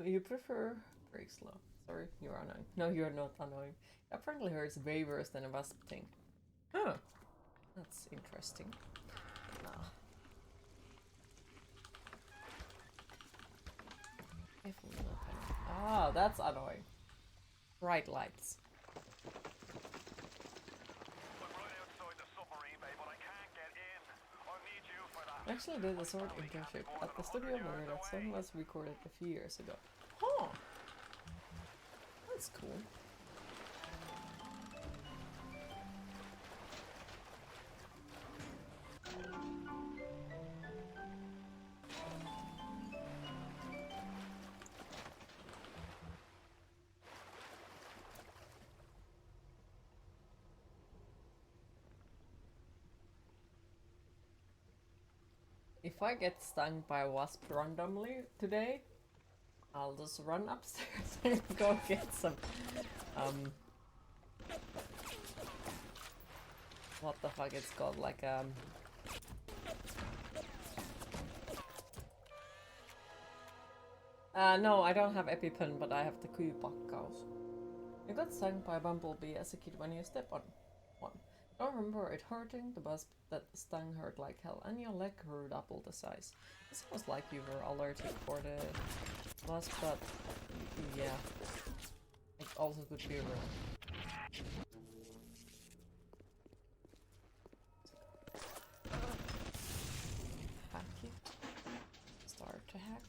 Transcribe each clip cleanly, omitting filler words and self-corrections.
You prefer break slow. Sorry, you are annoying. No, you're not annoying. Apparently hurts way worse than a wasp thing. Huh. That's interesting. Ah. Ah, that's annoying. Bright lights. I actually did a sword internship at the studio where that song was recorded a few years ago. Huh. That's cool. If I get stung by a wasp randomly today, I'll just run upstairs and go get some, what the fuck it's called, like, no, I don't have EpiPen, but I have the Kuypakkaus. You got stung by a bumblebee as a kid when you step on one. I don't remember it hurting, the wasp that stung hurt like hell, and your leg grew double the size. It sounds like you were allergic for the wasp, but yeah, it also could be real. Hack it. Start to hack.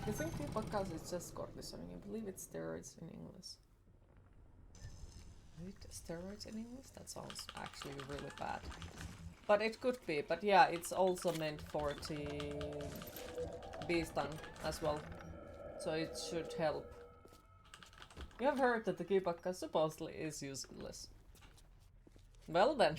I think Kuypakkaus is just cortisone. I believe it's steroids in English. Is it steroids in English? That sounds actually really bad. But it could be. But yeah, it's also meant for the bee stung as well. So it should help. You have heard that the Kuypakkaus supposedly is useless. Well then.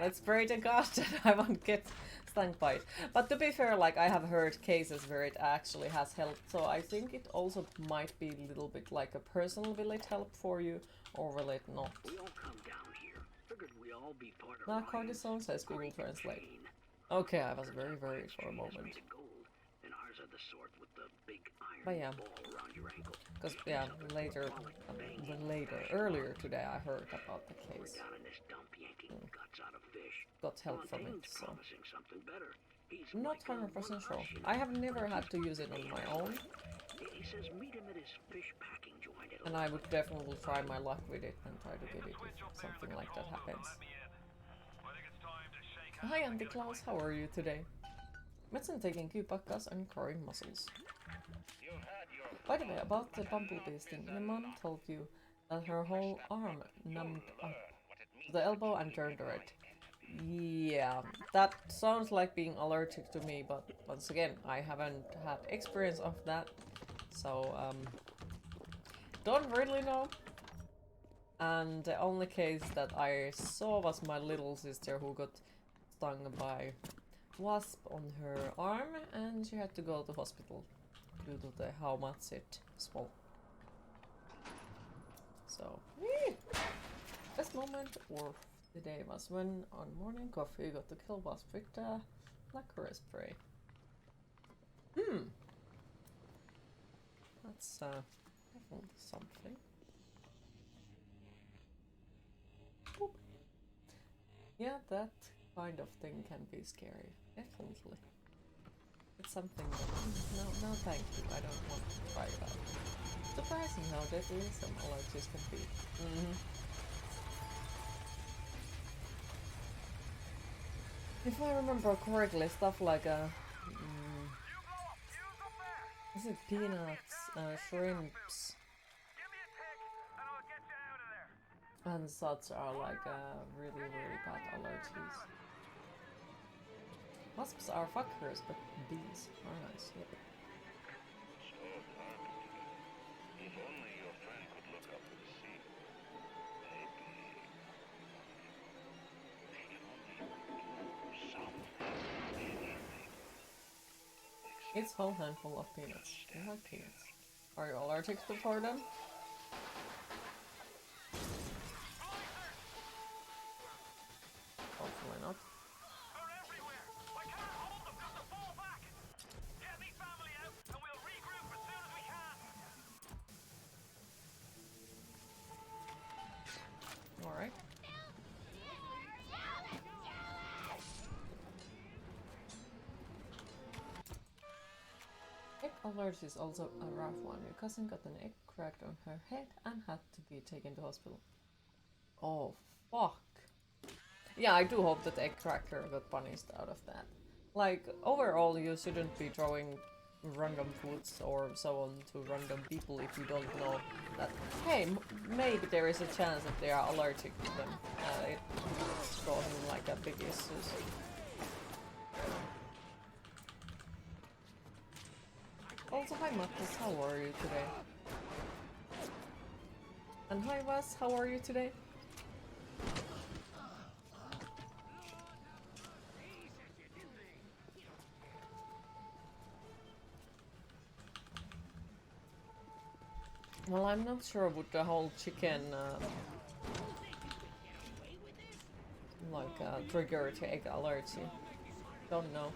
Let's pray to God that I won't get stung by it. But to be fair, like, I have heard cases where it actually has helped, so I think it also might be a little bit like a personal, will it help for you, or will it not? Now cortisone says Google Translate. Okay, I was very worried for a moment. But yeah, because yeah, earlier today I heard about the case. Got help from it, so not 100% sure. I have never had to use it on my own, and I would definitely try my luck with it and try to get it if something like that happens. Hi Auntie Klaus, how are you today? Medicine taking Kuypakkaus and growing muscles. By the way, about the bumblebee sting, your mom told you that her whole arm numbed up to the elbow and turned red. Yeah, that sounds like being allergic to me, but once again, I haven't had experience of that, so don't really know. And the only case that I saw was my little sister who got stung by wasp on her arm, and she had to go to hospital due to the how much it swelled. So, best moment of the day was when on morning coffee got to kill wasp with the licorice spray. That's definitely something. Boop. Yeah, that kind of thing can be scary. Definitely. It's something that, no thank you, I don't want to try it out. Surprising how deadly some allergies can be. If I remember correctly, stuff like is it peanuts, shrimps, and such are like really bad allergies. Wasps are fuckers, but bees are nice. Yep. It's a whole handful of peanuts. You like peanuts. Are you allergic for them? Hopefully not. Alright. Egg allergy is also a rough one. Your cousin got an egg cracked on her head and had to be taken to hospital. Oh, fuck. Yeah, I do hope that egg cracker got punished out of that. Like, overall, you shouldn't be throwing random foods or so on to random people if you don't know that, hey, maybe there is a chance that they are allergic to them. It's causing like a big issue. Also, hi Mattis, how are you today? And hi Vas, how are you today? Well, I'm not sure with the whole chicken trigger to egg allergy. Don't know.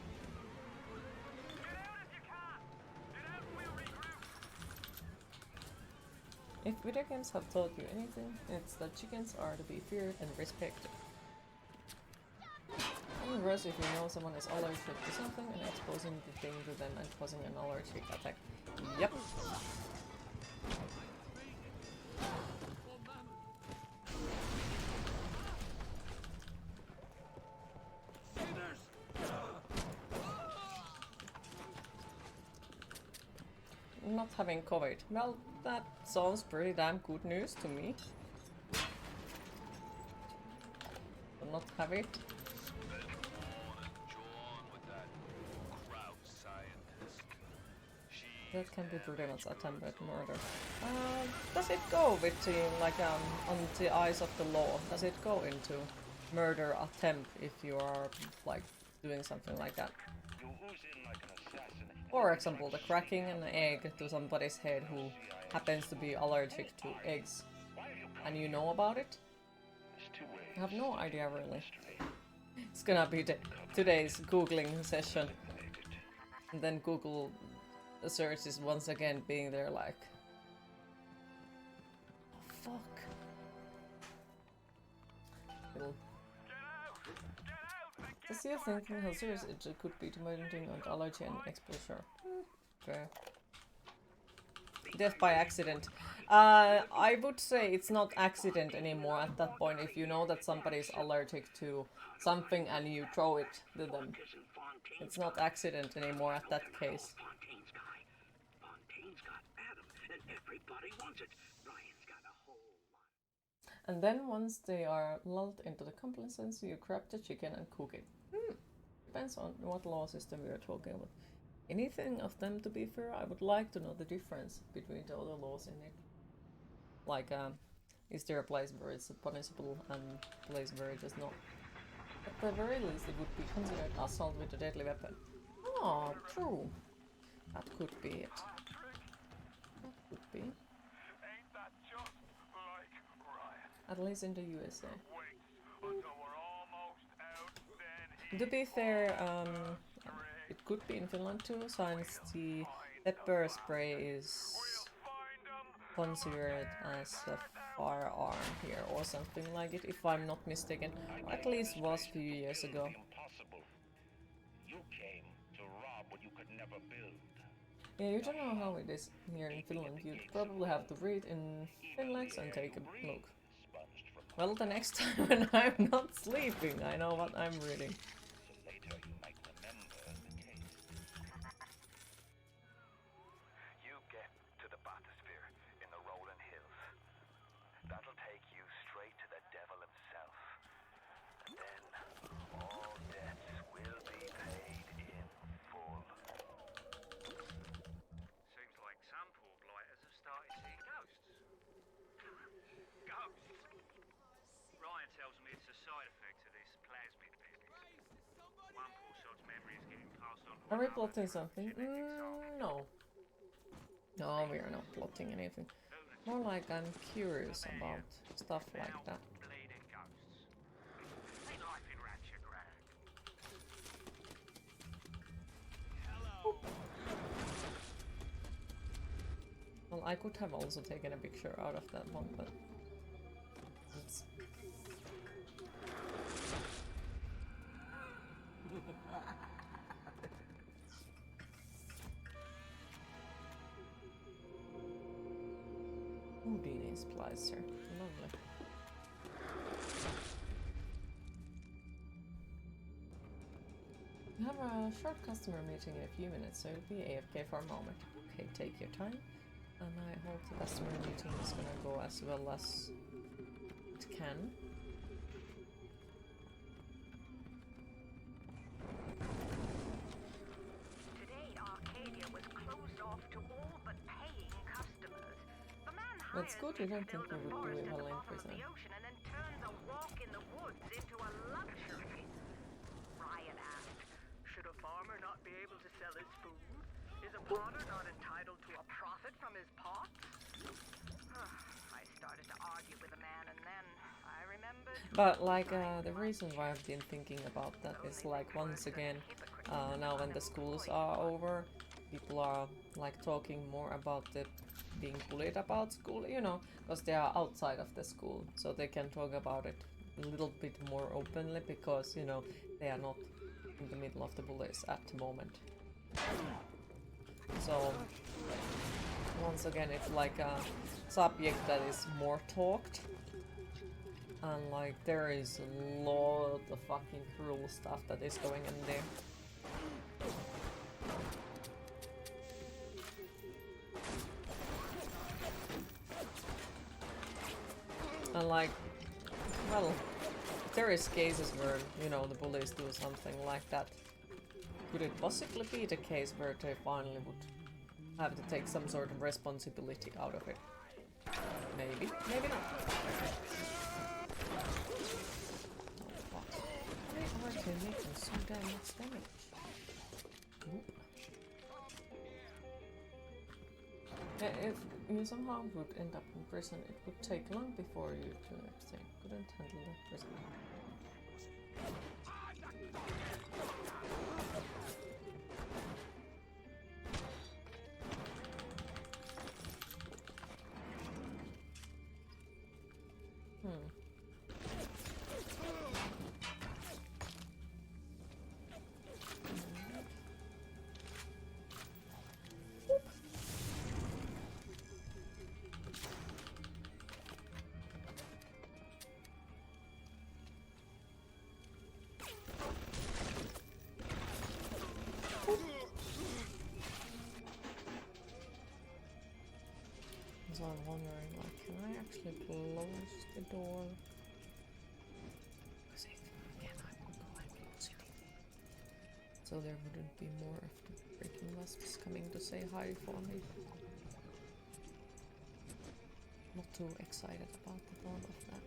If video games have taught you anything, it's that chickens are to be feared and respected. Only worse if you know someone is allergic to something and exposing the thing to them and causing an allergic attack. Yep. Not having COVID. Well, that sounds pretty damn good news to me. But not have it. That can be pretty much attempted murder. Does it go with the, on the eyes of the law? Does it go into murder attempt if you are, like, doing something like that? For example, the cracking an egg to somebody's head who happens to be allergic to eggs. And you know about it? I have no idea, really. It's gonna be today's Googling session. And then Google search is once again being there like... Oh, fuck. Does you thinking how serious it could be to depending on allergy and exposure? Okay. Death by accident. I would say it's not accident anymore at that point if you know that somebody is allergic to something and you throw it to them. It's not accident anymore at that case. And then once they are lulled into the complacency, you grab the chicken and cook it. Depends on what law system we are talking about. Anything of them, to be fair, I would like to know the difference between the other laws in it. Like, is there a place where it's punishable and a place where it is not? At the very least, it would be considered assault with a deadly weapon. Oh, true. That could be it. That could be. At least in the USA. To be fair, it could be in Finland too, since the pepper spray is considered as a firearm here or something like it, if I'm not mistaken. Or at least was a few years ago. Yeah, you don't know how it is here in Finland. You'd probably have to read in Finland and take a look. Well, the next time when I'm not sleeping, I know what I'm reading. Are we plotting something? No. No, we are not plotting anything. More like I'm curious about stuff like that. Well, I could have also taken a picture out of that one, but it's... Houdini splicer. Lovely. We have a short customer meeting in a few minutes, so you'll be AFK for a moment. Okay, take your time. And I hope the customer meeting is gonna go as well as it can. That's good, you don't think you would do it well in prison. And then turns a walk in the woods into a luxury. Ryan asked, should a farmer not be able to sell his food? Is a potter not entitled to a profit from his pots? I started to argue with the man and then I remembered... But like, the reason why I've been thinking about that is like, once again, now when the schools are over, people are like talking more about the being bullied about school, you know, because they are outside of the school, so they can talk about it a little bit more openly because, you know, they are not in the middle of the bullies at the moment. So once again, it's like a subject that is more talked, and like there is a lot of fucking cruel stuff that is going in there. And like, well, there is cases where, you know, the bullies do something like that. Could it possibly be the case where they finally would have to take some sort of responsibility out of it? Maybe, maybe not. Oh fuck. Why are they making so damn much damage? Oop. If you somehow would end up in prison, it would take long before you couldn't handle the prison. So I'm wondering, like, can I actually close the door? Because if I can, I will go and close it. So there wouldn't be more of the freaking wasps coming to say hi for me. Not too excited about the thought of that.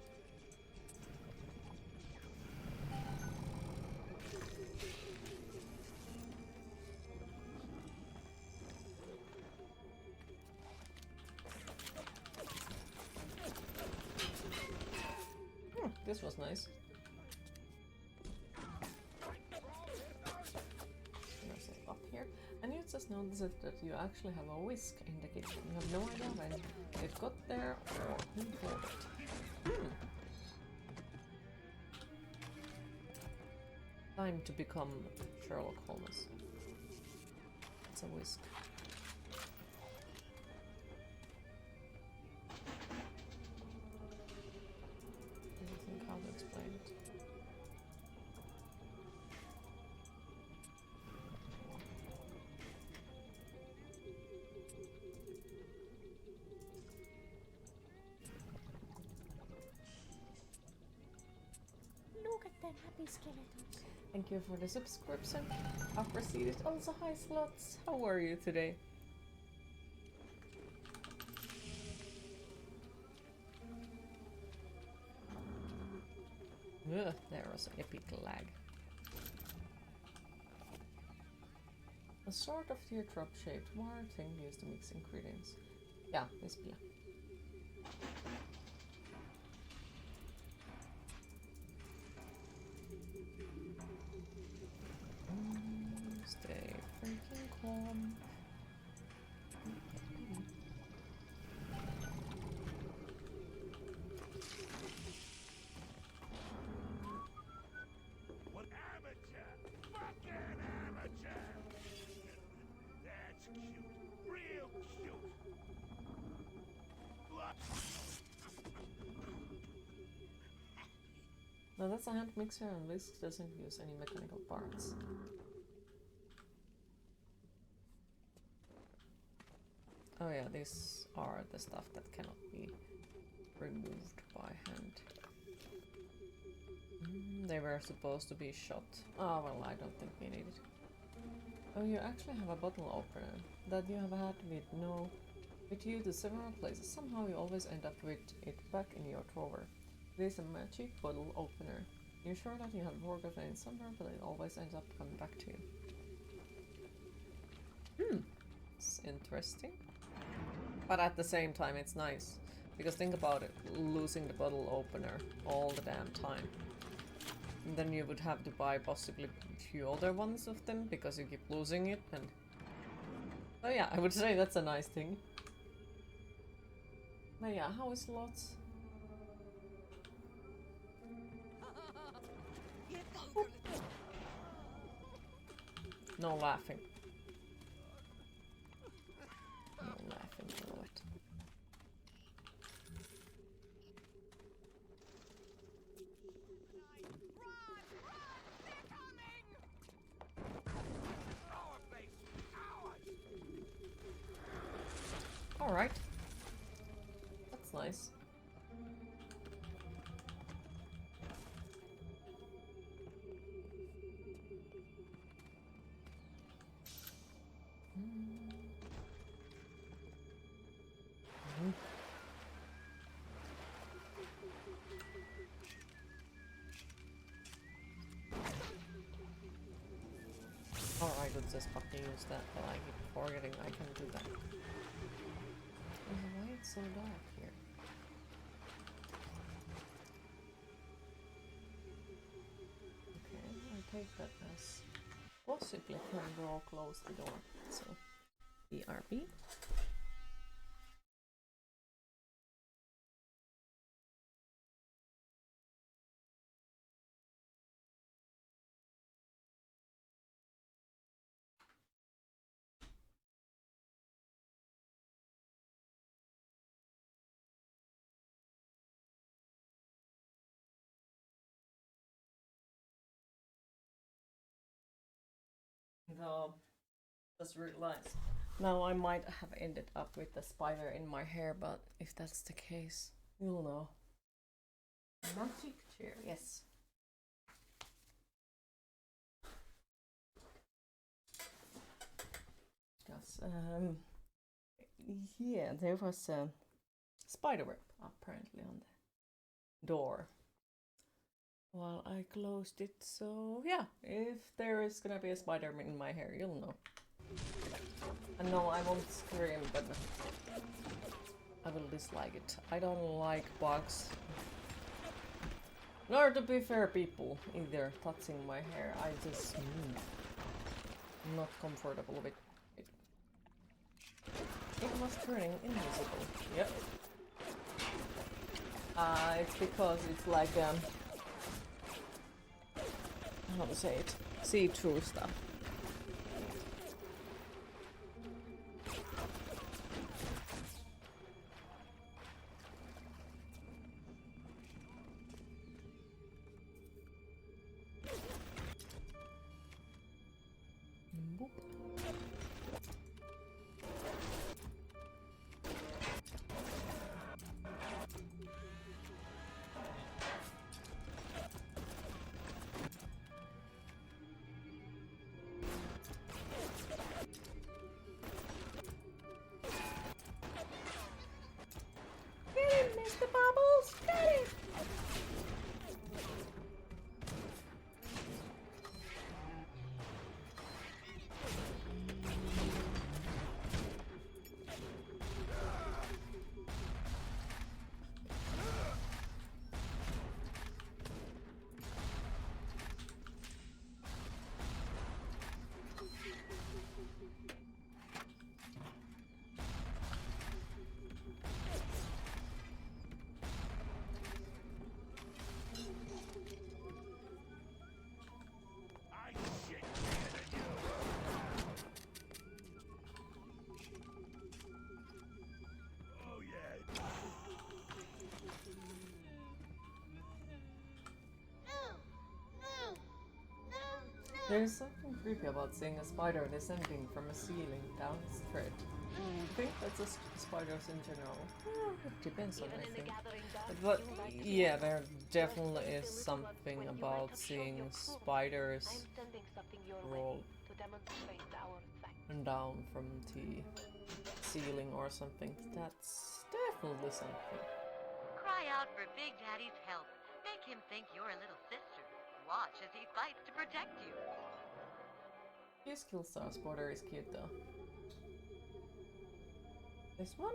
This was nice. There's it up here. And you just noticed that you actually have a whisk in the kitchen. You have no idea when it got there or who bought it. Time to become Sherlock Holmes. It's a whisk. How to explain it. Look at them happy skeletons. Thank you for the subscription. I've received it. Also, hi Slots. How are you today? Ugh, there was an epic lag. A sort of teardrop-shaped wire thing used to mix ingredients. Yeah, this beer. Stay freaking calm. What amateur? Fucking amateur! That's cute. Real cute. Now that's a hand mixer and this doesn't use any mechanical parts. Oh yeah, these are the stuff that cannot be removed by hand. They were supposed to be shot. Oh well, I don't think we need it. Oh, you actually have a bottle opener that you have had with you to several places. Somehow you always end up with it back in your drawer. It is a magic bottle opener. You're sure that you have forgotten it somewhere, but it always ends up coming back to you. It's interesting. But at the same time, it's nice. Because think about it, losing the bottle opener all the damn time. And then you would have to buy possibly a few other ones of them because you keep losing it. And so yeah, I would say that's a nice thing. But yeah, how is Lots? No laughing. No laughing, no it. Alright. That's nice. Or I could just fucking use that, but I keep forgetting I can do that. Why it's so dark here? Okay, I take that as possibly can go close the door. So, BRB. No, just realized. Now I might have ended up with a spider in my hair, but if that's the case, you'll know. Magic chair, yes. Because, yeah, there was a spider web apparently on the door while I closed it, so yeah, if there is gonna be a spider in my hair, you'll know. And no, I won't scream, but I will dislike it. I don't like bugs. Nor to be fair people either touching my hair. I just I'm not comfortable with it. It was turning invisible. Yep. It's because it's like how to say it? See-through stuff. Boop. Get him, Mr. Bubbles! Get him! There's something creepy about seeing a spider descending from a ceiling down its thread. I think that's just spiders in general. It depends on everything. But yeah, there definitely is something about seeing spiders roll down from the ceiling or something. That's definitely something. Cry out for Big Daddy's help. Make him think you're a little sister. Watch as he fights to protect you. This Killstar spotter is cute though. This one?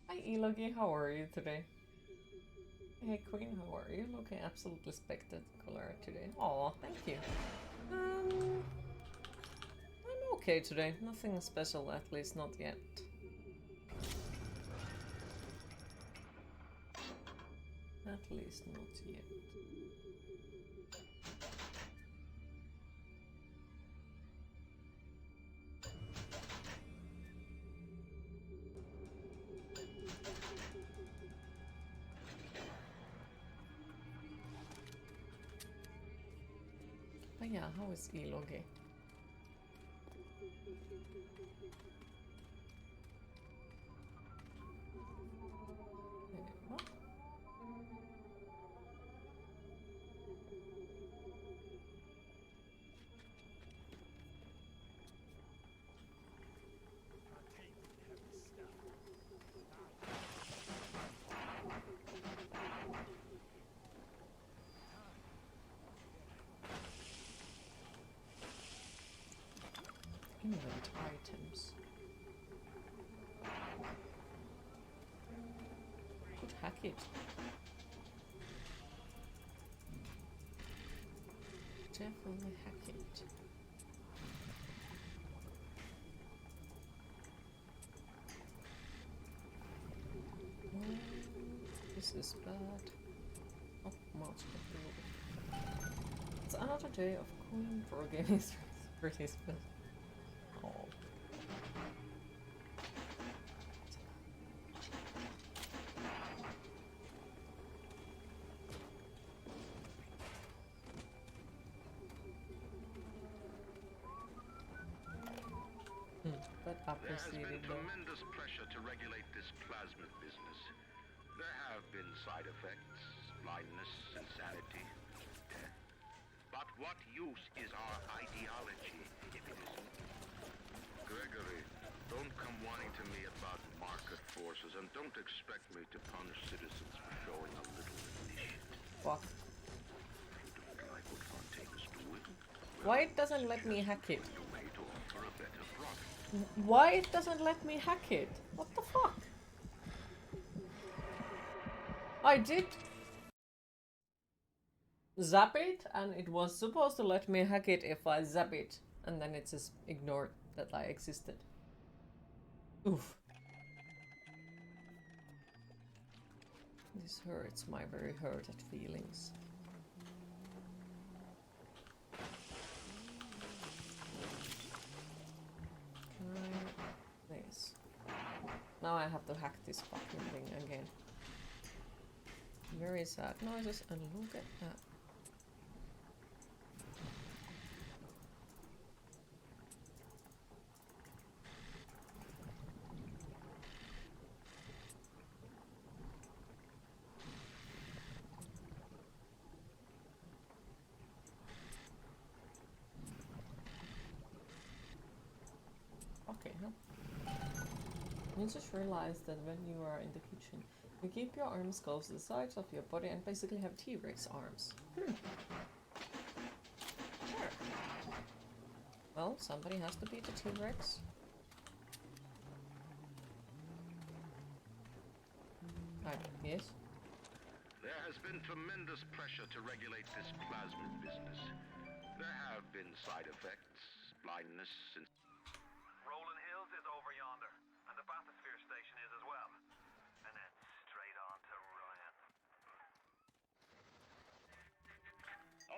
Hi Elogi, how are you today? Hey Queen, how are you? Looking absolutely spectacular today. Aw, thank you. I'm okay today. Nothing special, at least not yet. At least not yet. But yeah, how is Elogi? What? Invent items. Could hack it. Definitely hack it. This is bad. Not much, but a little bit. It's another day of Queen for gaming pretty split. Oh. But There has been appreciated though. tremendous pressure to regulate this plasmid business. There have been side effects, blindness, insanity, death. But what use is our ideology if it isn't? Gregory, don't come whining to me about market forces, and don't expect me to punish citizens for showing a little initiative. Fuck. If you don't like what Fontaine is doing, Why it doesn't let me hack it? the way to offer a better product. Why it doesn't let me hack it? What the fuck? I did zap it and it was supposed to let me hack it if I zap it, and then it just ignored that I existed. Oof. This hurts my very hurted feelings. Can I... This. Now I have to hack this fucking thing again. Very sad noises, and look at that. Okay, no. You just realize that when you are in the kitchen, you keep your arms close to the sides of your body and basically have T-Rex arms. Sure. Well, somebody has to be the T-Rex. Yes? There has been tremendous pressure to regulate this plasmid business. There have been side effects, blindness, and... Rolling Hills is over yonder, and the bathysphere station is as well. And then straight on to Ryan.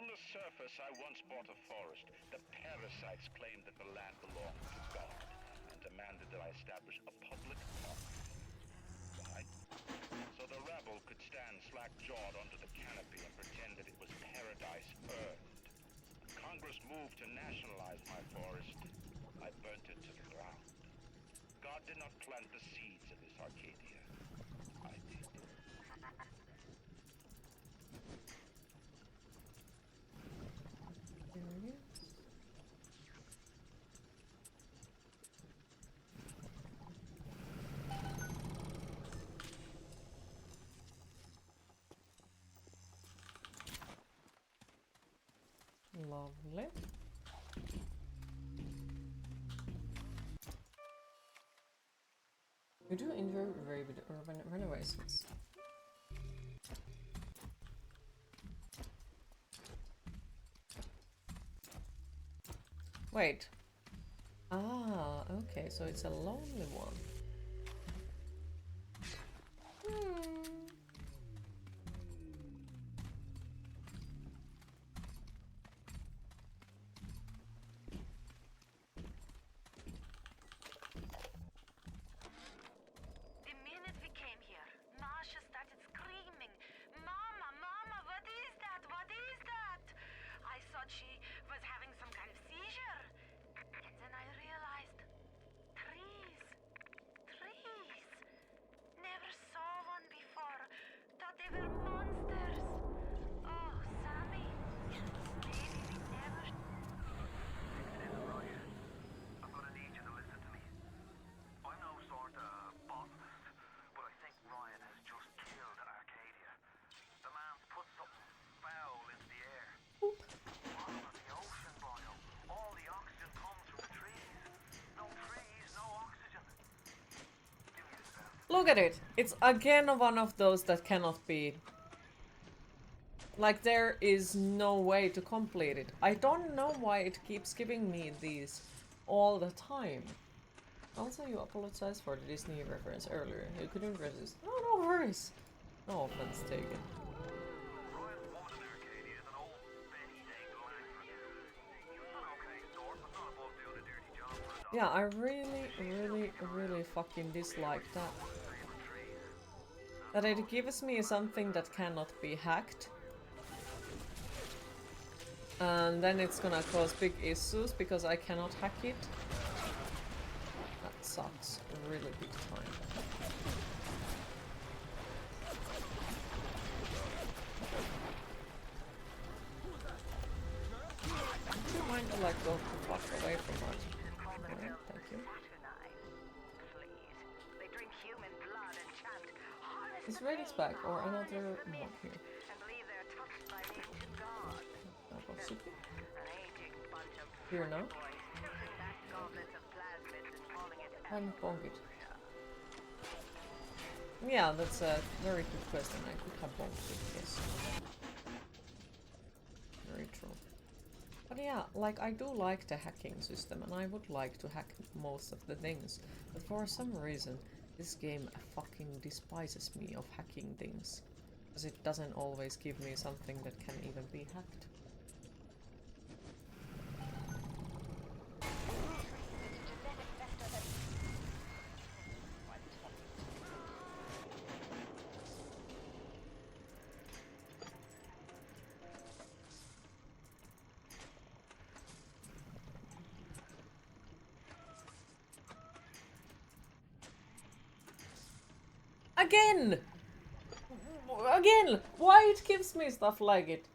On the the surface, I once bought a forest. The parasites claimed that the land belonged to God and demanded that I establish a public park. Why? So the rebel could stand slack-jawed under the canopy and pretend that it was paradise earned. Congress moved to nationalize my forest. I burnt it to the ground. God did not plant the seeds of this Arcadia. I did. There it is. Lovely. We do enjoy very good urban renovations. Wait. Ah, okay, so it's a lonely one. The minute we came here, Masha started screaming, "Mama, Mama, what is that? What is that?" I thought she was having some kind of seizure. And then I realized, trees. Trees. Never saw one before. Thought they were monsters. Oh, Sammy. Maybe we never... Listen, Ryan. I'm gonna need you to listen to me. I'm no sort of botanist, but I think Ryan has just killed Arcadia. The man's put something foul into the air. Bottom of the ocean, Boyo. All the oxygen comes from the trees. No trees, no oxygen. Give me this belt. Look at it! It's again one of those that cannot be... Like, there is no way to complete it. I don't know why it keeps giving me these all the time. Also, you apologize for the Disney reference earlier. You couldn't resist. No, no worries. No offense taken. Ryan's woman in Arcadia is an old Betty named Langford. He was an okay sort, but not above doing a dirty job for a dog. Yeah, I really fucking dislike that. That it gives me something that cannot be hacked. And then it's gonna cause big issues because I cannot hack it. That sucks really big time. Would you mind to like go the fuck away from us? Alright, thank you. They drink human blood and chant, "Harness Is the Radix faith, back or harness another the mod myth," here? and believe they're touched by an ancient god. Super. An aging bunch of Here now. boys tilting back goblets of plasmids and calling it I'm bonked. Yeah, that's a very good question. I could have bonked it, yes. Very true. But yeah, like I do like the hacking system and I would like to hack most of the things. But for some reason, this game fucking despises me of hacking things. Because it doesn't always give me something that can even be hacked. Again! Again! Why it gives me stuff like it?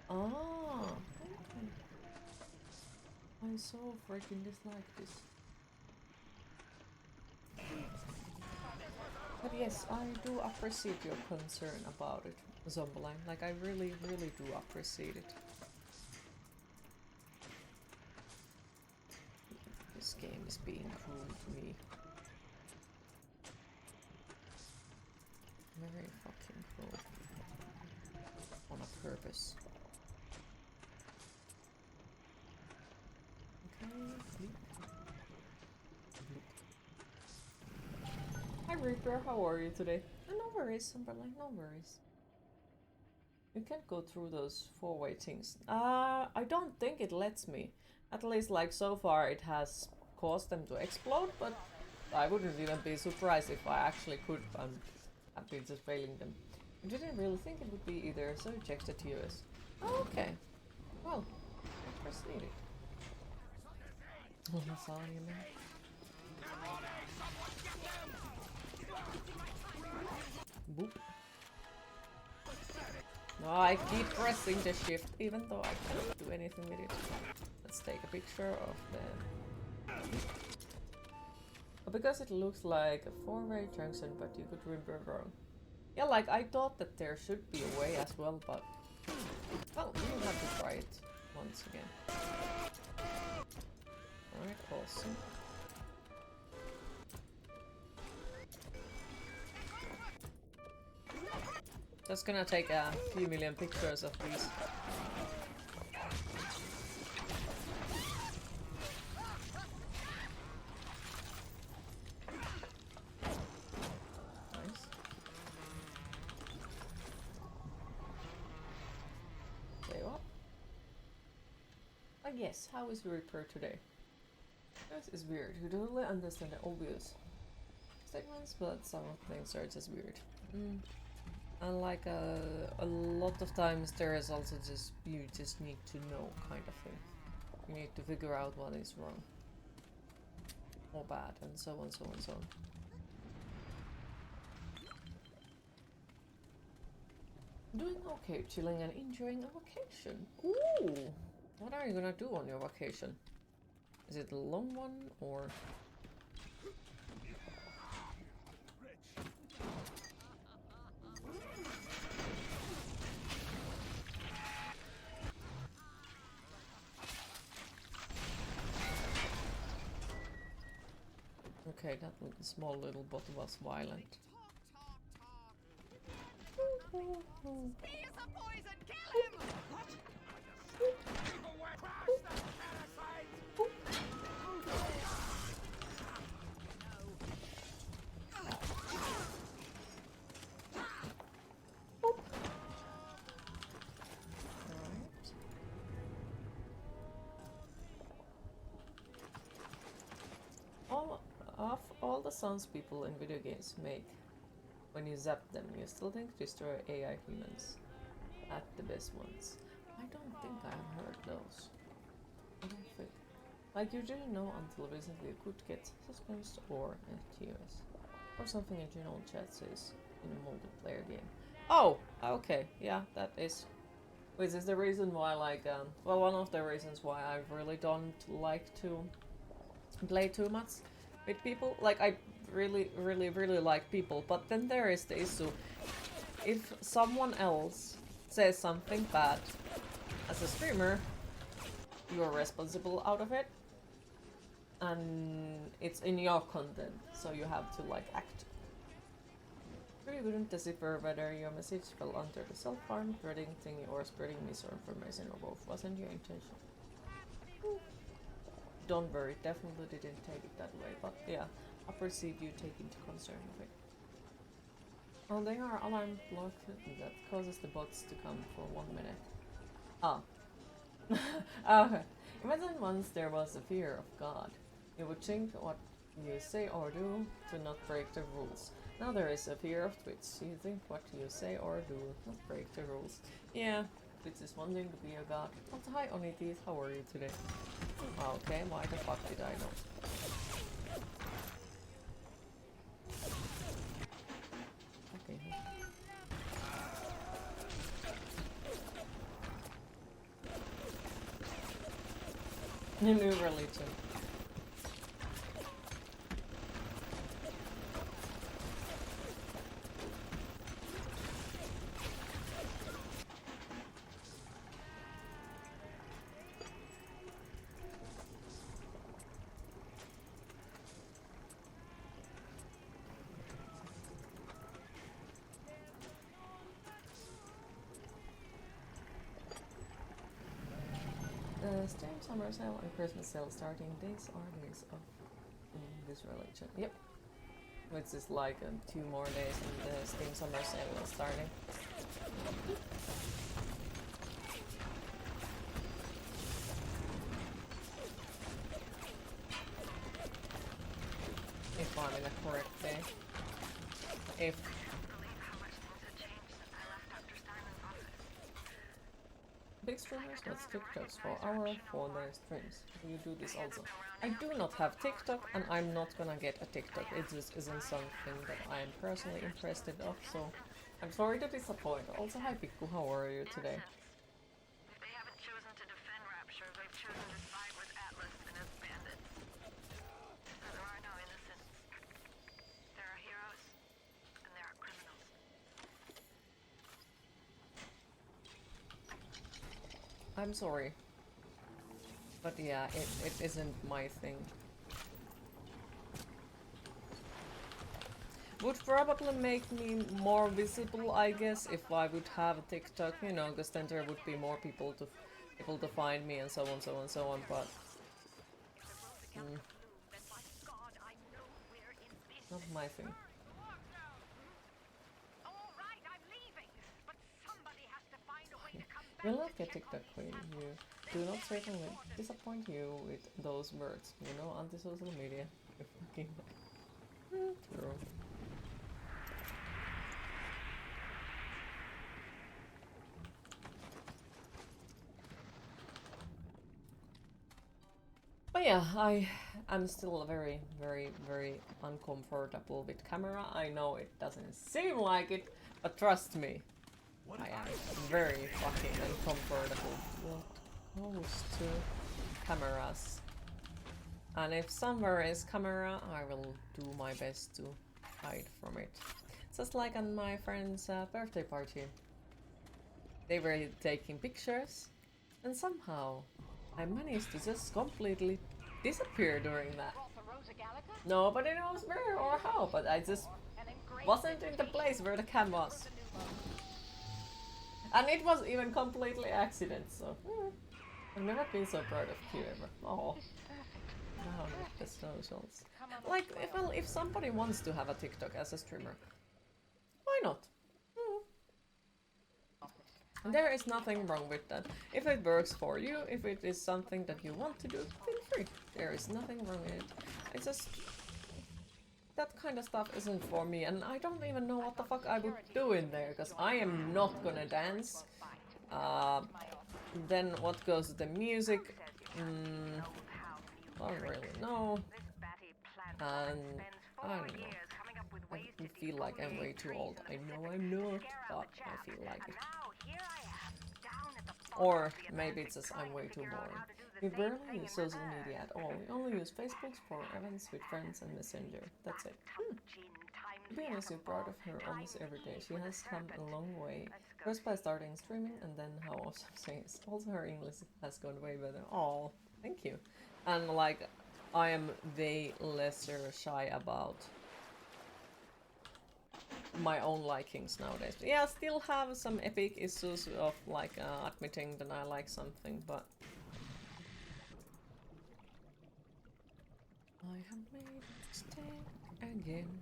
Ah, okay. I so freaking dislike this. But yes, I do appreciate your concern about it, Zombieline. Like, I really, really do appreciate it. This game is being cruel to me. Very fucking cruel. On a purpose. Okay, bleep. Bleep. Reaper, how are you today? No worries, Umberline, no worries. You can't go through those four-way things. I don't think it lets me. At least, like, so far it has caused them to explode, but I wouldn't even be surprised if I actually could. I'm happy just failing them. I didn't really think it would be either, so it checks the TOS. Oh, okay. Well, proceeded. Oh, sorry, man. Boop. No, I keep pressing the shift even though I can't do anything with it. Let's take a picture of the... Because it looks like a four-way junction, but you could remember wrong. Yeah, like I thought that there should be a way as well, but... Well, we'll have to try it once again. Alright, awesome. Just gonna take a few million pictures of these. Nice. Say what? I guess, how is Reaper today? This is weird. You totally understand the obvious statements, but some things are just weird. And like a lot of times there is also just, you just need to know kind of thing. You need to figure out what is wrong. Or bad, and so on, so on, so on. Doing okay, chilling and enjoying a vacation. Ooh! What are you gonna do on your vacation? Is it a long one, or...? Okay, that small little bot was violent. All the sounds people in video games make, when you zap them, you still think destroy AI humans at the best ones. I don't think I have heard those. I don't think. Like you didn't know until recently you could get suspense or TOS. Or something in general chat says in a multiplayer game. Oh! Okay, yeah, that is. Which is the reason why, like, well, one of the reasons why I really don't like to play too much with people. Like, I really like people, but then there is the issue. If someone else says something bad as a streamer, you are responsible out of it. And it's in your content, so you have to, like, act. You couldn't decipher whether your message fell under the self-harm, threading thingy, or spreading misinformation, or both. Wasn't your intention. Don't worry, definitely didn't take it that way, but yeah, I perceive you take into concern of it. Oh, they are alarm block that causes the bots to come for 1 minute. Ah. Okay. Imagine once there was a fear of God. You would think what you say or do to not break the rules. Now there is a fear of Twitch. You think what you say or do not break the rules. Yeah, Twitch is wanting to be a god. Oh, hi Onitis, how are you today? Okay, why the fuck did I know? Okay. New religion. Steam summer sale and Christmas sale starting days are days of this religion. Yep. which is like 2 more days and the Steam Summer Sale is starting. If I'm in a correct day. If big streamers watch TikToks for hours for their streams. Do you do this also? I do not have TikTok and I'm not gonna get a TikTok. It just isn't something that I'm personally interested of, so I'm sorry to disappoint. Also, hi Pikku, how are you today? If they haven't chosen to defend Rapture, they've chosen to side with Atlas and his bandits. There are no innocents. There are heroes, and there are criminals. I'm sorry. But yeah, it isn't my thing. Would probably make me more visible, I guess, if I would have a TikTok, you know, because then there would be more people to find me and so on, so on, so on, but not my thing. Will not get TikTok queen. You do not certainly disappoint you with those words. You know, anti-social media. You fucking true. But yeah, I am still very, very, very uncomfortable with camera. I know it doesn't seem like it, but trust me, I am very fucking uncomfortable what goes to cameras. And if somewhere is camera, I will do my best to hide from it. Just like on my friend's birthday party. They were taking pictures, and somehow I managed to just completely disappear during that. Nobody knows where or how, but I just wasn't in the place where the cam was. And it was even completely accident, so I've never been so proud of Q ever. Oh, down with the socials. Like, if somebody wants to have a TikTok as a streamer, why not? There is nothing wrong with that. If it works for you, if it is something that you want to do, feel free. There is nothing wrong with it. It's just that kind of stuff isn't for me, and I don't even know what the fuck I would do in there, because I am not gonna dance. Then what goes to the music? Don't really know. And I don't know. I feel like I'm way too old. I know I'm not, but I feel like it. Or maybe it's just I'm way too boring. We barely use social media at all. We only use Facebook for events with friends and Messenger. That's it. To be honest, you're proud of her almost every day. She has come a long way. First by starting streaming and then how awesome she is. Also her English has gone way better. Oh, thank you. And like, I am way lesser shy about my own likings nowadays. But yeah, I still have some epic issues of like admitting that I like something, but I have made a mistake again.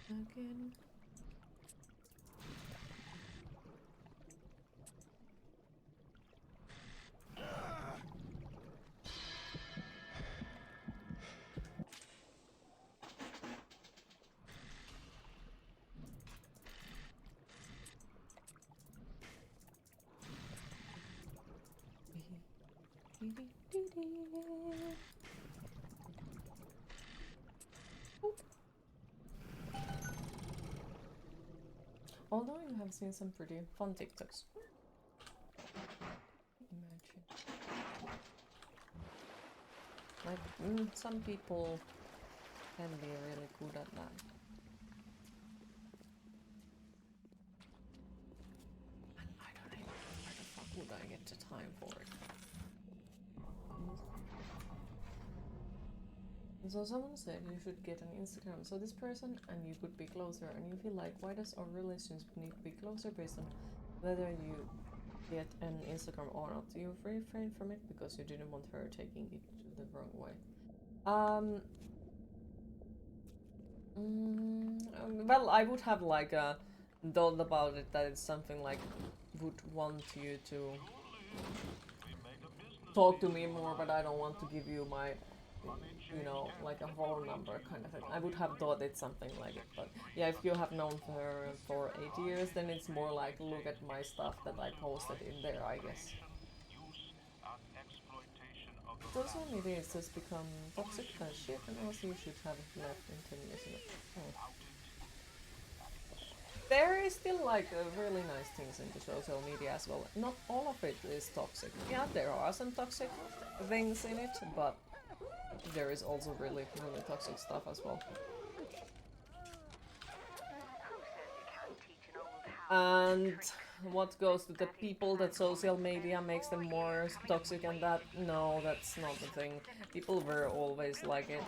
Again. Although you have seen some pretty fun TikToks. Imagine. Like, some people can be really good at that. And I don't know where the fuck would I get the time for it. So someone said you should get an Instagram. So this person and you could be closer, and you feel like, why does our relationship need to be closer based on whether you get an Instagram or not? You refrain from it because you didn't want her taking it the wrong way. Well, I would have like a thought about it that it's something like would want you to talk to me more, but I don't want to give you my, you know, like a phone number kind of thing. I would have thought it's something like it, but yeah, if you have known her for 8 years, then it's more like look at my stuff that I posted in there, I guess. Social media has just become toxic as shit, and also you should have left in 10 years ago. There is still like really nice things into social media as well. Not all of it is toxic. Yeah, there are some toxic things in it, but there is also really toxic stuff as well. And what goes to the people that social media makes them more toxic and that? No, that's not the thing. People were always like it.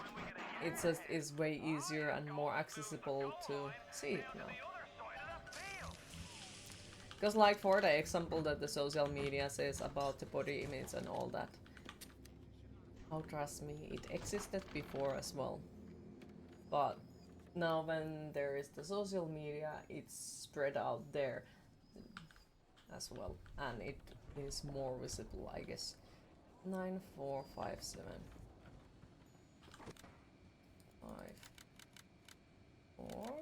It just is way easier and more accessible to see it now. Because like for the example that the social media says about the body image and all that. Oh, trust me, it existed before as well. But now when there is the social media, it's spread out there as well. And it is more visible, I guess. 9457. 5, 4.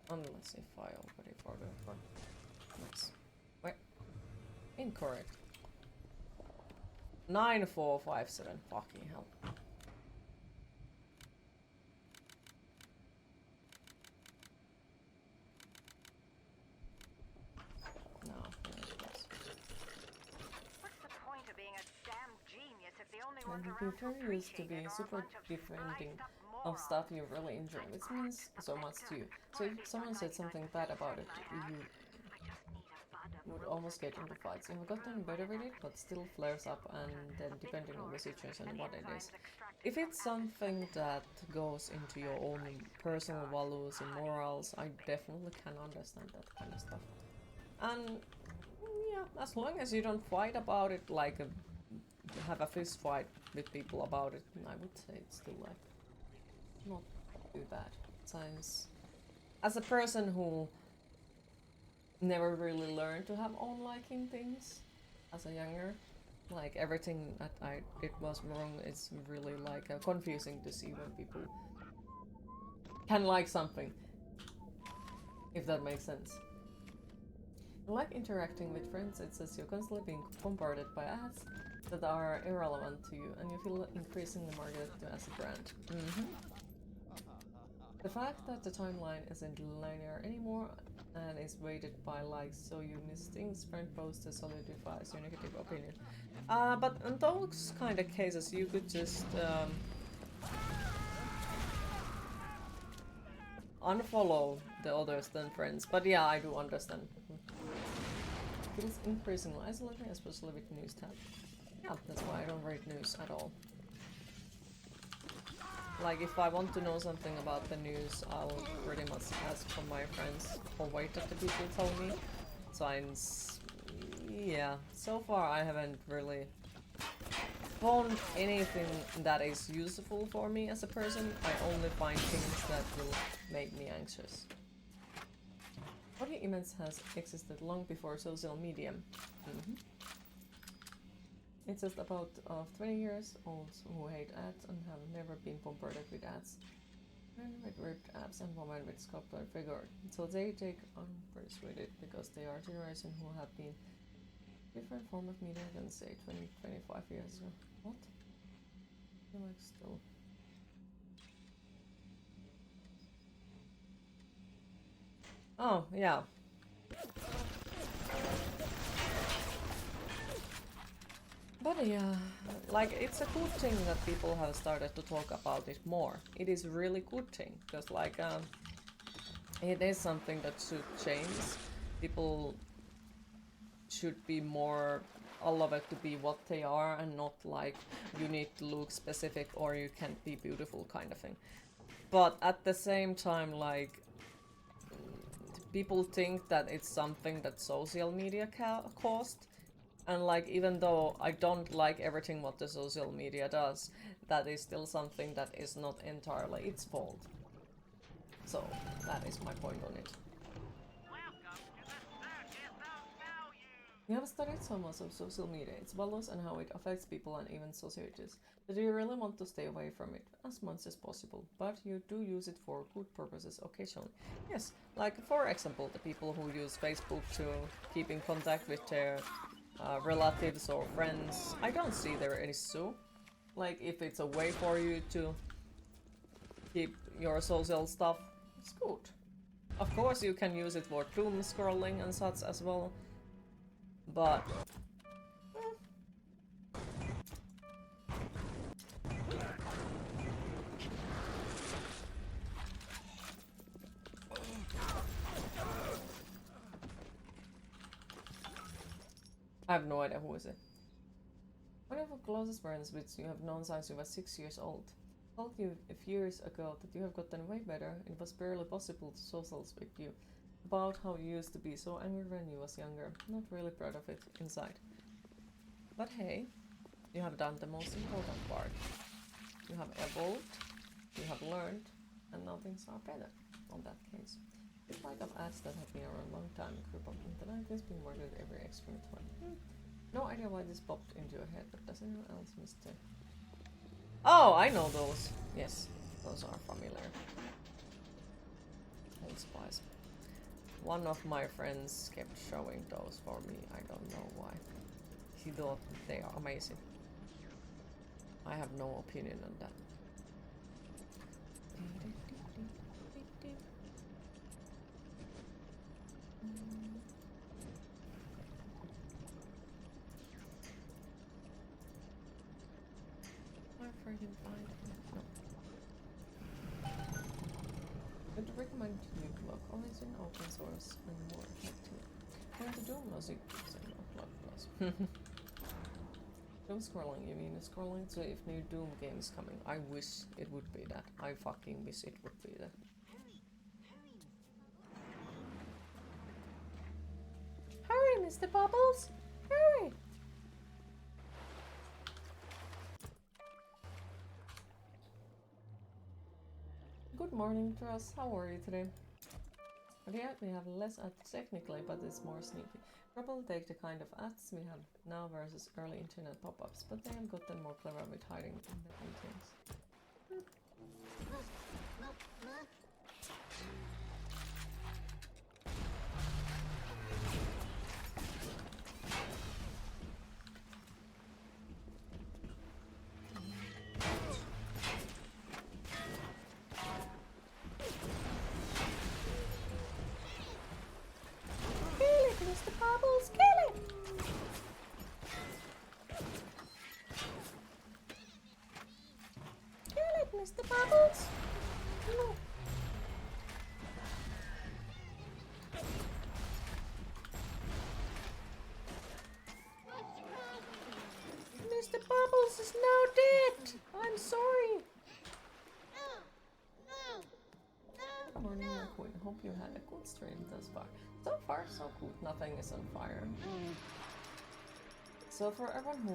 Unless if I already forgot one. Nice. Wait. Incorrect. 9457. Fucking hell. No, there it was. What's the point of being a damn genius if the only And ones you around to prefer used to appreciate be it are a super bunch of defending spliced up of morons? stuff you really enjoy, which means so much to you. So if someone said something bad about it, you would almost get into fights. You've gotten better with it, but still flares up, and then depending on the situation and what it is. If it's something that goes into your own personal values and morals, I definitely can understand that kind of stuff. And yeah, as long as you don't fight about it, like have a fist fight with people about it, I would say it's still like not too bad. Since as a person who never really learned to have own liking things as a younger, like everything that I did was wrong. It's really like confusing to see when people can like something, if that makes sense. Like interacting with friends, it says you're constantly being bombarded by ads that are irrelevant to you, and you feel increasingly marketed to as a brand. The fact that the timeline isn't linear anymore and is weighted by likes, so you miss things, friend posts solidifies your negative opinion. But in those kind of cases, you could just unfollow the others than friends. But yeah, I do understand. Feels increasingly isolating, especially with news tab. Yeah, that's why I don't read news at all. Like, if I want to know something about the news, I'll pretty much ask from my friends or wait that the people tell me. Since, yeah, so far I haven't really found anything that is useful for me as a person. I only find things that will make me anxious. Body image has existed long before social media. It's just about 20 years old who hate ads and have never been bombarded with ads. Men with ripped abs and women with sculpted figure. So they take unpersuaded because they are a generation who have been different form of media than say 20-25 years ago. What? I feel like still. Oh, yeah. But yeah, like it's a good thing that people have started to talk about it more. It is a really good thing because like it is something that should change. People should be more all of it to be what they are and not like you need to look specific or you can't be beautiful kind of thing. But at the same time, like, people think that it's something that social media caused. And like, even though I don't like everything what the social media does, that is still something that is not entirely its fault. So, that is my point on it. You have studied so much of social media, its values and how it affects people and even societies, that you really want to stay away from it as much as possible, but you do use it for good purposes occasionally. Yes, like for example, the people who use Facebook to keep in contact with their relatives or friends, I don't see there any issue. Like, if it's a way for you to keep your social stuff, it's good. Of course, you can use it for doom scrolling and such as well, but I have no idea who is it. One of your closest friends, which you have known since you were 6 years old, told you a few years ago that you have gotten way better. It was barely possible to socialize with you. About how you used to be so angry when you was younger. Not really proud of it inside. But hey, you have done the most important part. You have evolved, you have learned, and now things are better on that case. It's like of ads that have been around a long time, group of internet has been working with every extreme time. No idea why this popped into your head, but does anyone else miss it? Oh, I know those. Yes, those are familiar. Old Spice. One of my friends kept showing those for me. I don't know why. He thought they are amazing. I have no opinion on that. I freaking find no. Would recommend you block origin, open source, and more effective. Going to Doom Logic, so no block plus. Doom scrolling, you mean scrolling to if new Doom game is coming. I wish it would be that. I fucking wish it would be that. Hurry, Mr. Bubbles! Hurry! Good morning, Truss. How are you today? Yeah, we have less ads technically, but it's more sneaky. Probably take the kind of ads we have now versus early internet pop-ups, but they have gotten more clever with hiding the things. Mr. Bubbles, kill it! Kill it, Mr. Bubbles! No. Mr. Bubbles is now dead! I'm sorry! Good morning, Queen. Hope you had a good stream thus far. So far, so good. Nothing is on fire. So for everyone who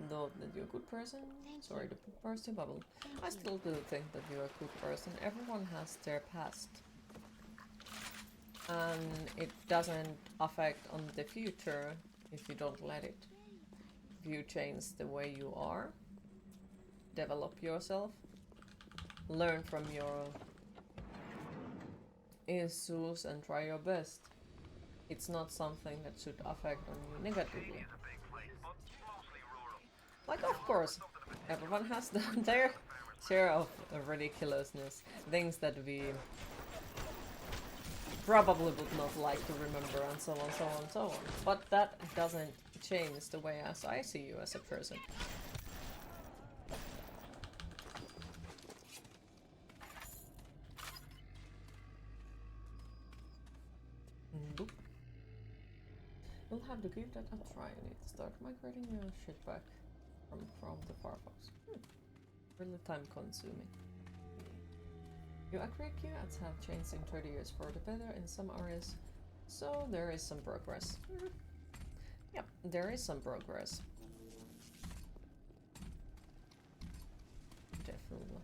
thought that you're a good person, sorry to burst your bubble, I still do think that you're a good person. Everyone has their past. And it doesn't affect on the future if you don't let it. If you change the way you are, develop yourself, learn from your issues and try your best. It's not something that should affect on you negatively. Like, of course, everyone has their share of ridiculousness, things that we probably would not like to remember, and so on, so on, so on. But that doesn't change the way as I see you as a person. Boop. We'll have to give that a try. I need to start migrating your shit back from the Firefox. Really time consuming. You agree QAds have changed in 30 years for the better in some areas, so there is some progress. Yep, there is some progress. Definitely.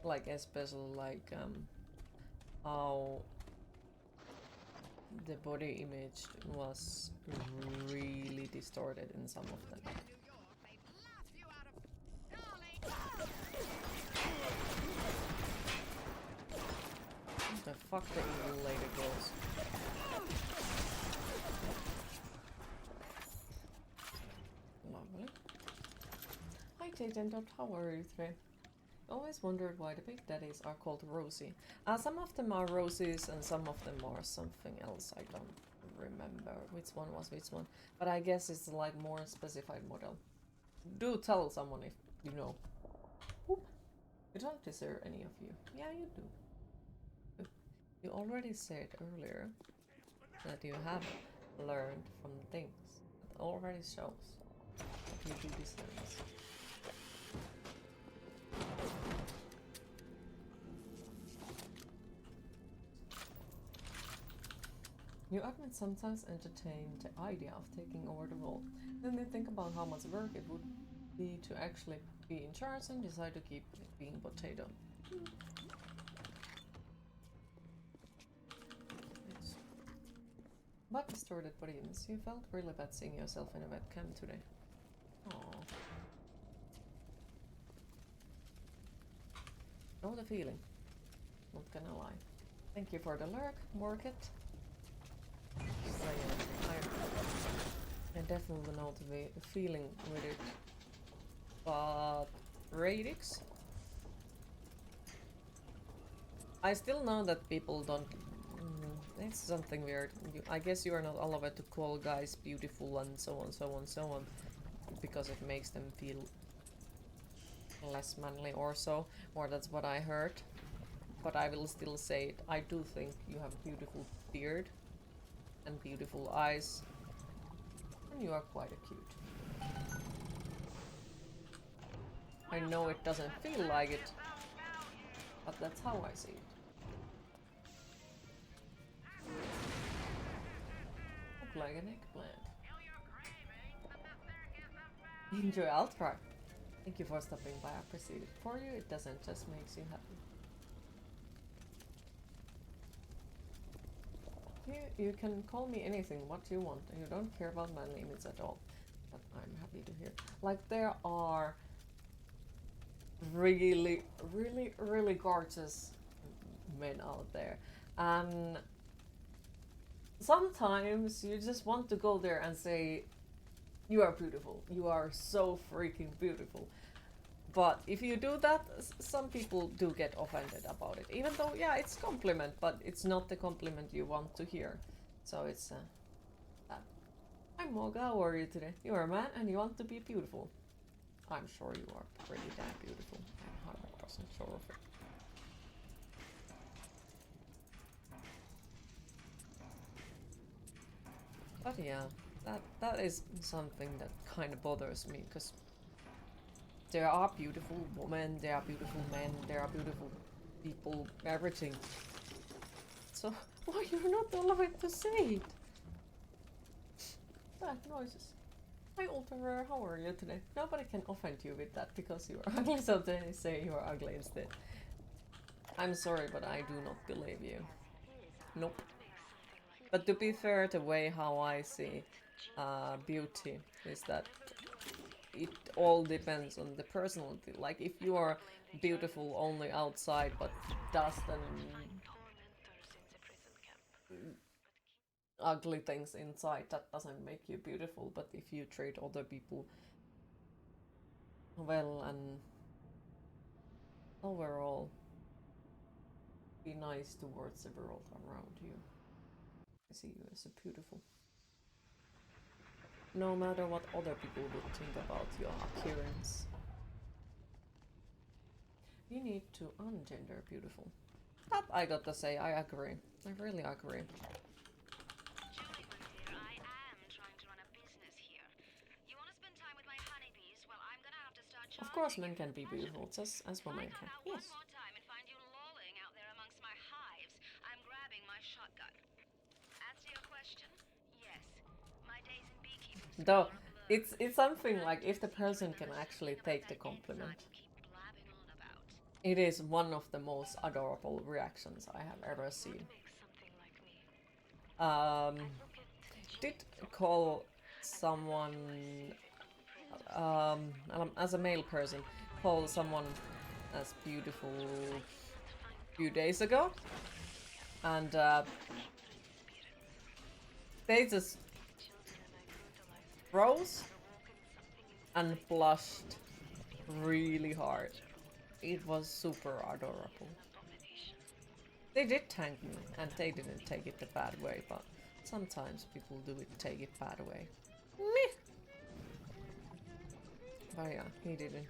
Like especially like how the body image was really distorted in some of them. What the fuck the evil lady goes? Lovely. Hi Jaden, how are you today? Always wondered why the big daddies are called Rosie. Some of them are Rosies and some of them are something else. I don't remember which one was which one. But I guess it's like more specified model. Do tell someone if you know. Oop. You don't deserve any of you. Yeah, you do. You already said earlier that you have learned from things. It already shows that you do deserve this. You admit sometimes entertain the idea of taking over the role. Then they think about how much work it would be to actually be in charge and decide to keep being potato. Yes. But distorted body image, you felt really bad seeing yourself in a webcam today. Aww. Know the feeling. Not gonna lie. Thank you for the lurk, work it. I definitely know the feeling with it, but Radix, I still know that people don't. It's something weird. I guess you are not allowed to call guys beautiful and so on, so on, so on, because it makes them feel less manly or so, or that's what I heard. But I will still say it. I do think you have a beautiful beard and beautiful eyes, and you are quite cute. I know it doesn't feel like it, but that's how I see it. Look like an eggplant. Enjoy, I'll try. Thank you for stopping by, I appreciate it. For you, it doesn't, just makes you happy. You can call me anything, what you want, and you don't care about my limits at all. But I'm happy to hear. Like, there are really, really, really gorgeous men out there. And sometimes you just want to go there and say, you are beautiful. You are so freaking beautiful. But if you do that, some people do get offended about it. Even though, yeah, it's compliment, but it's not the compliment you want to hear. So it's that. I'm Moga, how are you today? You are a man and you want to be beautiful. I'm sure you are pretty damn beautiful. I'm 100% sure of it. But yeah, that is something that kind of bothers me, because there are beautiful women, there are beautiful men, there are beautiful people, everything. So why you're not allowed to say it? That noises. Hi Ultra, how are you today? Nobody can offend you with that because you are ugly, so they say you are ugly instead. I'm sorry, but I do not believe you. Nope. But to be fair, the way how I see beauty is that it all depends on the personality. Like, if you are beautiful only outside but dust and ugly things inside, that doesn't make you beautiful. But if you treat other people well and overall be nice towards the world around you, I see you as a beautiful. No matter what other people would think about your appearance. You need to ungender beautiful. That I got to say, I agree. I really agree. Julie, my dear, I am trying to run a business here. You want to spend time with my honeybees? Well, I'm gonna have to start Of charging course, you men for can the be pleasure. beautiful, just as If I women come can. out Yes. one more time and find you lolling out there amongst my hives, I'm grabbing my shotgun. As to your question, yes, my days in beekeeping school Though are a blur. it's something like if the person can actually take the compliment. Keep blabbing on about. It is one of the most adorable reactions I have ever seen. Makes something like me. Did call someone as a male person, call someone as beautiful a few days ago, and they just froze and blushed really hard. It was super adorable. They did thank me, and they didn't take it the bad way, but sometimes people do take it bad way. Meh. But yeah, he didn't.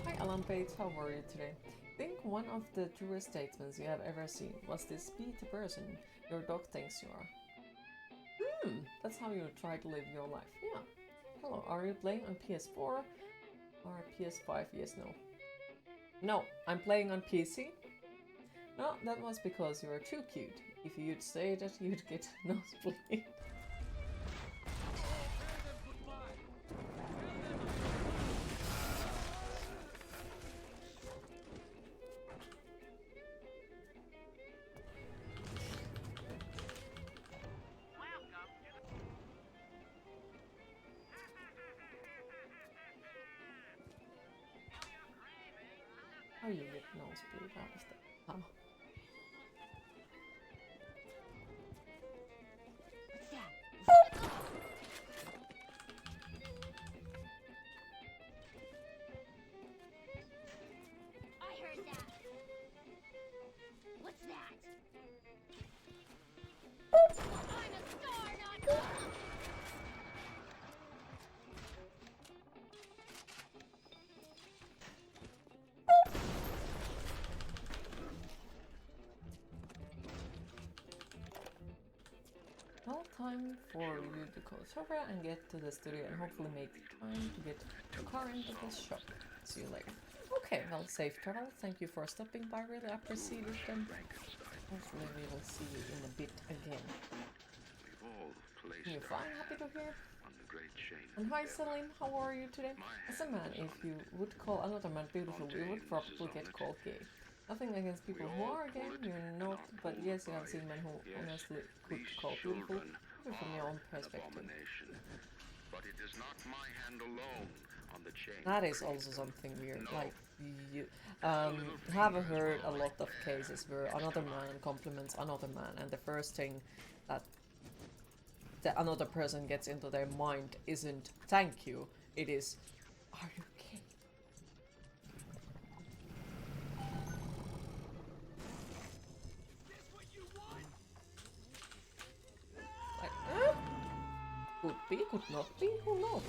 Hi Alan Bates, how are you today? I think one of the truest statements you have ever seen was this: be the person your dog thinks you are. That's how you try to live your life. Yeah. Hello, are you playing on PS4 or PS5? Yes, no. No, I'm playing on PC. No, that was because you were too cute. If you'd say that, you'd get nosebleed. How you get nosebleed out of that? How? I heard that. What's that? I'm a star, not Well, time for you to call over and get to the studio and hopefully make time to get your car into the shop. See you later. Okay, well, safe travel. Thank you for stopping by. Really appreciate it. And hopefully we will see you in a bit again. We've all placed You're our fine, happy to hear. on the great chain And of hi death. Selim, how are you today? As a man, if you would call another man beautiful, you would probably get called gay. Nothing against people who are gay, you're not, but yes, you have seen men who honestly could These call beautiful, children even from your own are an perspective. abomination. But it is not my hand alone on the chain. That is also something weird. Like, you have heard a lot of cases where another man compliments another man, and the first thing that another person gets into their mind isn't thank you, it is, are you gay? Like, could be, could not be, who knows?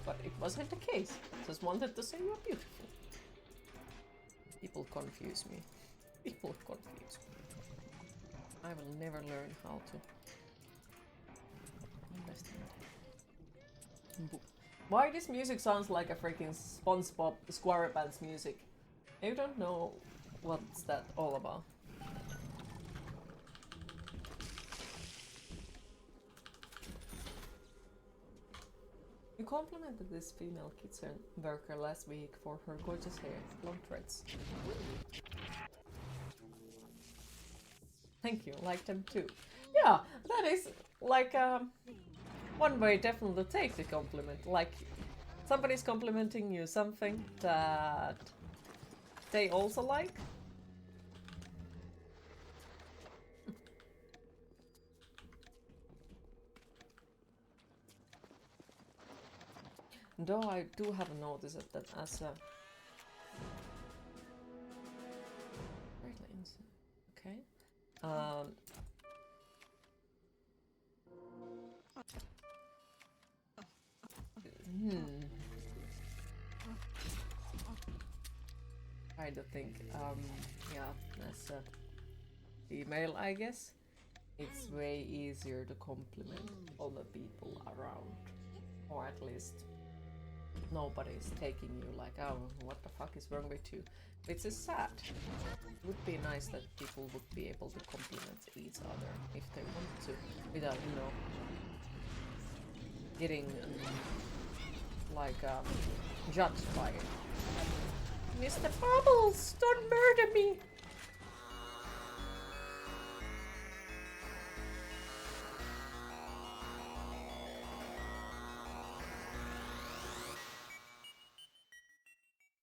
But it wasn't the case. Just wanted to say you're beautiful. People confuse me. People confuse me. I will never learn how to understand. Why this music sounds like a freaking SpongeBob SquarePants music? I don't know what's that all about. You complimented this female kitchen worker last week for her gorgeous hair, blonde threads. Thank you, like them too. Yeah, that is like one way definitely to take the compliment. Like somebody's complimenting you something that they also like. Though I do have noticed that as a okay. I kind of think, yeah, as a female, I guess, it's way easier to compliment other people around, or at least nobody's taking you like, oh, what the fuck is wrong with you? Which is sad. It would be nice that people would be able to compliment each other if they want to, without, you know, getting like judged by it. Mr. Bubbles, don't murder me!